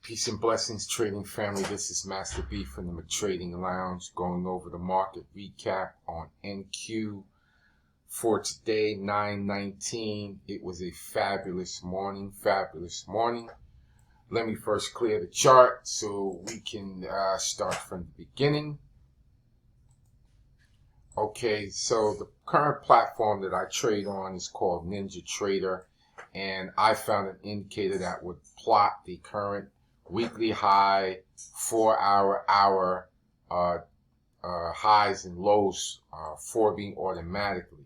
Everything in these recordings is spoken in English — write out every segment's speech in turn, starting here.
Peace and blessings, trading family. This is Master B from the McTrading Lounge, going over the market recap on NQ for today, 9/19. It was a fabulous morning. Let me first clear the chart so we can start from the beginning. Okay, so the current platform that I trade on is called NinjaTrader, and I found an indicator that would plot the current weekly high, 4-hour, hour highs and lows for me automatically.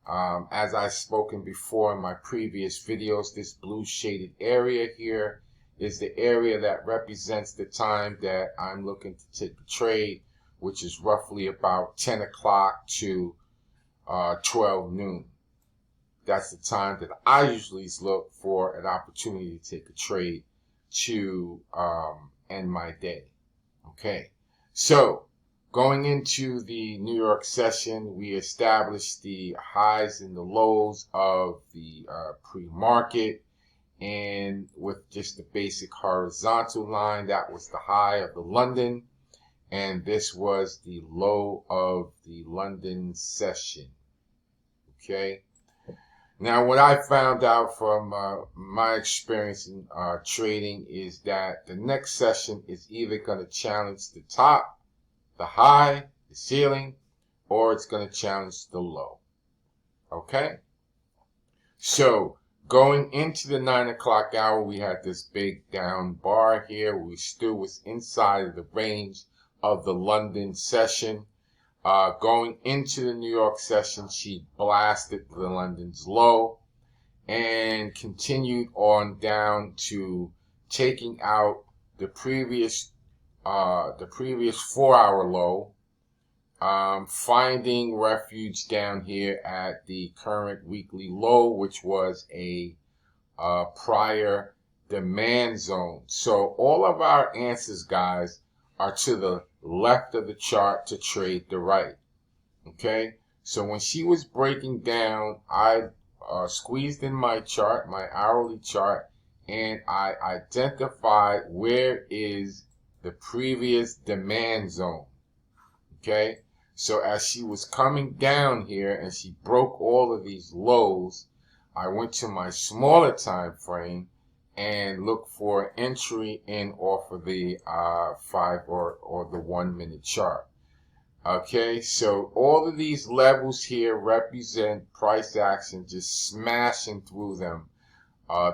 As I've spoken before in my previous videos, this blue shaded area here is the area that represents the time that I'm looking to take the trade, which is roughly about 10 o'clock to 12 noon. That's the time that I usually look for an opportunity to take a trade to end my day. Okay, so going into the New York session, we established the highs and the lows of the pre-market, and with just the basic horizontal line, that was the high of the London, and this was the low of the London session. Okay. Now, what I found out from my experience in trading is that the next session is either going to challenge the top, the high, the ceiling, or it's going to challenge the low. Okay? So, going into the 9 o'clock hour, we had this big down bar here. We still was inside of the range of the London session. Going into the New York session, she blasted the London's low and continued on down to taking out the previous 4-hour low, finding refuge down here at the current weekly low, which was a prior demand zone. So all of our answers, guys, are to the left of the chart to trade the right. Okay, so when she was breaking down, I squeezed in my chart, my hourly chart, and I identified where is the previous demand zone. Okay, so as she was coming down here and she broke all of these lows, I went to my smaller time frame and look for entry in off of the 5 or the 1 minute chart. Okay, so all of these levels here represent price action just smashing through them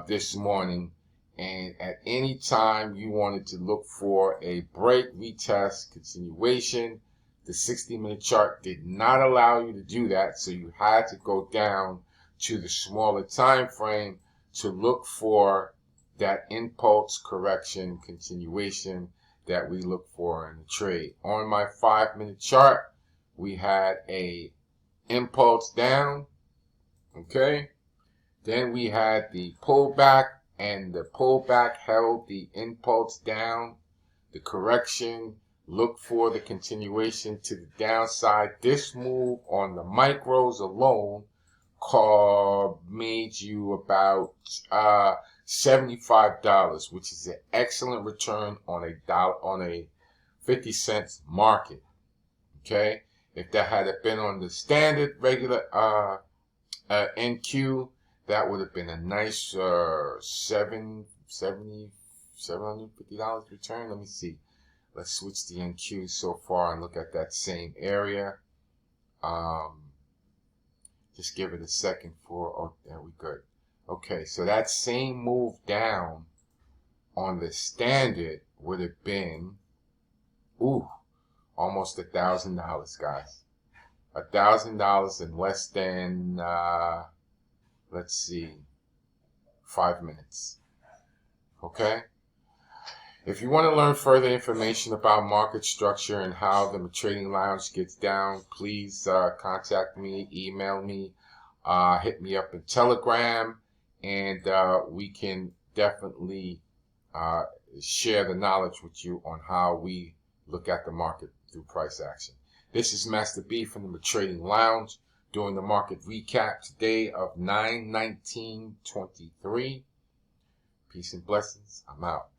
this morning. And at any time you wanted to look for a break, retest, continuation, the 60-minute chart did not allow you to do that. So you had to go down to the smaller time frame to look for that impulse correction continuation that we look for in the trade. On my 5-minute chart, we had a impulse down. Okay. Then we had the pullback, and the pullback held the impulse down. The correction looked for the continuation to the downside. This move on the micros alone made you about $75, which is an excellent return on a 50-cent market. Okay, if that had been on the standard regular NQ, that would have been a nice $750 return. Let me see. Let's switch the NQ so far and look at that same area. Just give it a second for, oh, there we go. Okay, so that same move down on the standard would have been, almost $1,000, guys. $1,000 in less than, let's see, 5 minutes. Okay? If you want to learn further information about market structure and how the McTrading Lounge gets down, please contact me, email me, hit me up in Telegram, and we can definitely share the knowledge with you on how we look at the market through price action. This is Master B from the McTrading Lounge doing the market recap today of 9/19/23. Peace and blessings. I'm out.